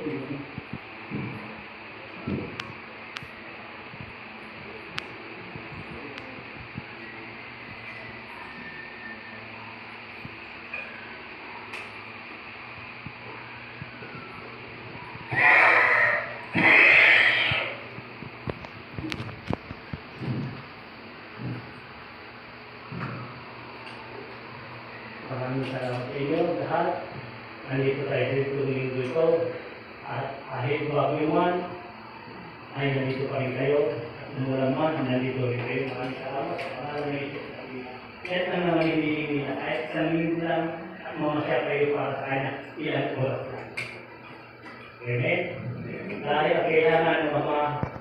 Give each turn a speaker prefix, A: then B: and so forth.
A: Maraming salamat sa inyo lahat. Nandito tayo sa itong linggo ito. At kahit bago ay nandito pa rin kayo. At umulan man, nandito rin kayo. Maraming salamat sa pangalan ng Isus. Kahit lang naman hinihingi na kahit isang linggo lang at mamasya kayo para sa kanya, ilang oras lang. Amen? Dahil ang kailangan ng Ama